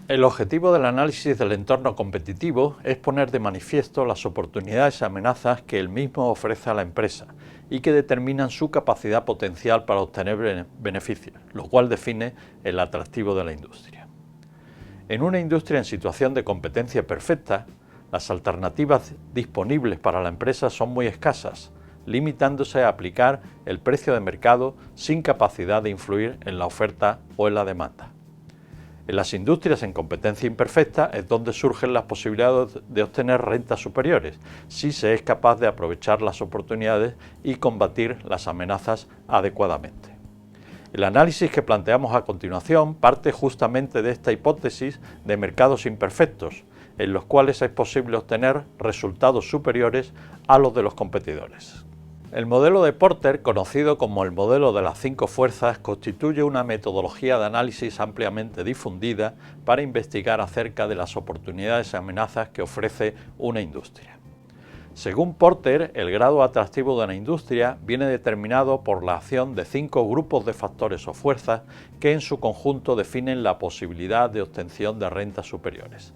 El objetivo del análisis del entorno competitivo es poner de manifiesto las oportunidades y amenazas que el mismo ofrece a la empresa y que determinan su capacidad potencial para obtener beneficios, lo cual define el atractivo de la industria. En una industria en situación de competencia perfecta, las alternativas disponibles para la empresa son muy escasas, limitándose a aplicar el precio de mercado sin capacidad de influir en la oferta o en la demanda. En las industrias en competencia imperfecta es donde surgen las posibilidades de obtener rentas superiores, si se es capaz de aprovechar las oportunidades y combatir las amenazas adecuadamente. El análisis que planteamos a continuación parte justamente de esta hipótesis de mercados imperfectos, en los cuales es posible obtener resultados superiores a los de los competidores. El modelo de Porter, conocido como el modelo de las 5 fuerzas, constituye una metodología de análisis ampliamente difundida para investigar acerca de las oportunidades y amenazas que ofrece una industria. Según Porter, el grado atractivo de una industria viene determinado por la acción de 5 grupos de factores o fuerzas que en su conjunto definen la posibilidad de obtención de rentas superiores.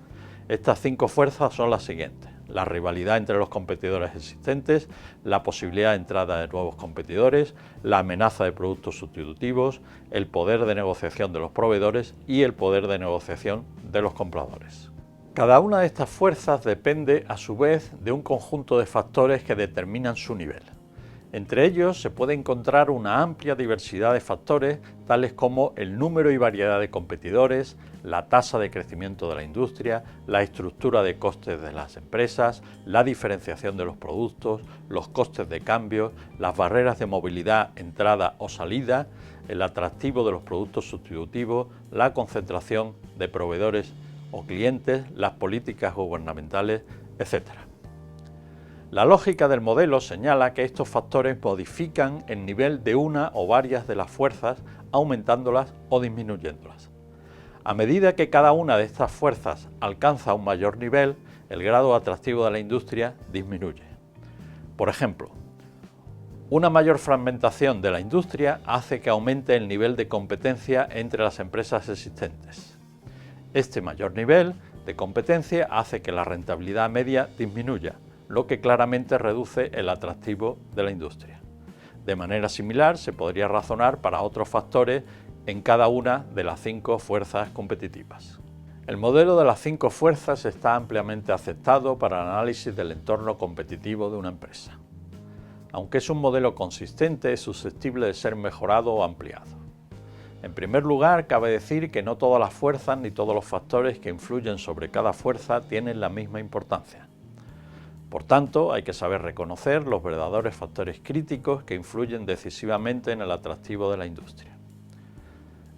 Estas 5 fuerzas son las siguientes: la rivalidad entre los competidores existentes, la posibilidad de entrada de nuevos competidores, la amenaza de productos sustitutivos, el poder de negociación de los proveedores y el poder de negociación de los compradores. Cada una de estas fuerzas depende, a su vez, de un conjunto de factores que determinan su nivel. Entre ellos se puede encontrar una amplia diversidad de factores, tales como el número y variedad de competidores, la tasa de crecimiento de la industria, la estructura de costes de las empresas, la diferenciación de los productos, los costes de cambio, las barreras de movilidad, entrada o salida, el atractivo de los productos sustitutivos, la concentración de proveedores o clientes, las políticas gubernamentales, etc. La lógica del modelo señala que estos factores modifican el nivel de una o varias de las fuerzas, aumentándolas o disminuyéndolas. A medida que cada una de estas fuerzas alcanza un mayor nivel, el grado atractivo de la industria disminuye. Por ejemplo, una mayor fragmentación de la industria hace que aumente el nivel de competencia entre las empresas existentes. Este mayor nivel de competencia hace que la rentabilidad media disminuya, lo que claramente reduce el atractivo de la industria. De manera similar, se podría razonar para otros factores en cada una de las 5 fuerzas competitivas. El modelo de las 5 fuerzas está ampliamente aceptado para el análisis del entorno competitivo de una empresa. Aunque es un modelo consistente, es susceptible de ser mejorado o ampliado. En primer lugar, cabe decir que no todas las fuerzas ni todos los factores que influyen sobre cada fuerza tienen la misma importancia. Por tanto, hay que saber reconocer los verdaderos factores críticos que influyen decisivamente en el atractivo de la industria.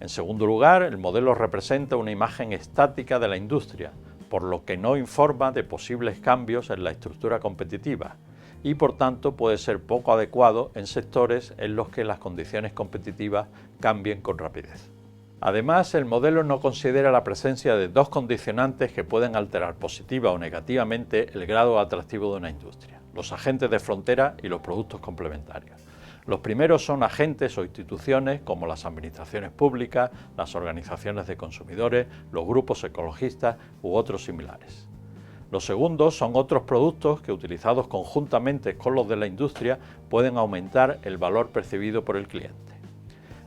En segundo lugar, el modelo representa una imagen estática de la industria, por lo que no informa de posibles cambios en la estructura competitiva y por tanto puede ser poco adecuado en sectores en los que las condiciones competitivas cambien con rapidez. Además, el modelo no considera la presencia de 2 condicionantes que pueden alterar positiva o negativamente el grado atractivo de una industria: los agentes de frontera y los productos complementarios. Los primeros son agentes o instituciones como las administraciones públicas, las organizaciones de consumidores, los grupos ecologistas u otros similares. Los segundos son otros productos que, utilizados conjuntamente con los de la industria, pueden aumentar el valor percibido por el cliente.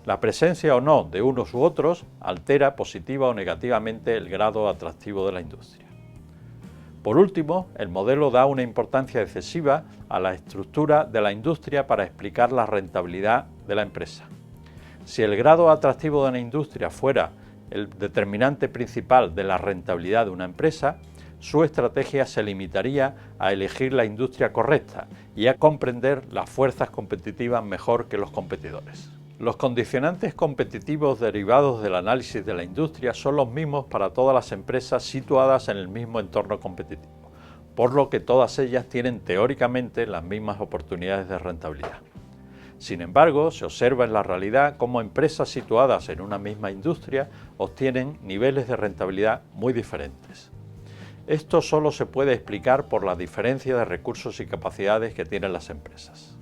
La presencia o no de unos u otros altera positiva o negativamente el grado atractivo de la industria. Por último, el modelo da una importancia excesiva a la estructura de la industria para explicar la rentabilidad de la empresa. Si el grado atractivo de una industria fuera el determinante principal de la rentabilidad de una empresa, su estrategia se limitaría a elegir la industria correcta y a comprender las fuerzas competitivas mejor que los competidores. Los condicionantes competitivos derivados del análisis de la industria son los mismos para todas las empresas situadas en el mismo entorno competitivo, por lo que todas ellas tienen teóricamente las mismas oportunidades de rentabilidad. Sin embargo, se observa en la realidad cómo empresas situadas en una misma industria obtienen niveles de rentabilidad muy diferentes. Esto solo se puede explicar por la diferencia de recursos y capacidades que tienen las empresas.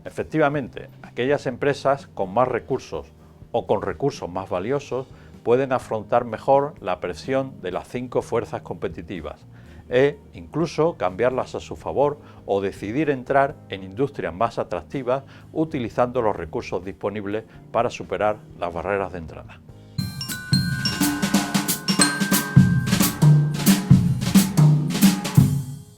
Efectivamente, aquellas empresas con más recursos o con recursos más valiosos pueden afrontar mejor la presión de las 5 fuerzas competitivas e incluso cambiarlas a su favor o decidir entrar en industrias más atractivas utilizando los recursos disponibles para superar las barreras de entrada.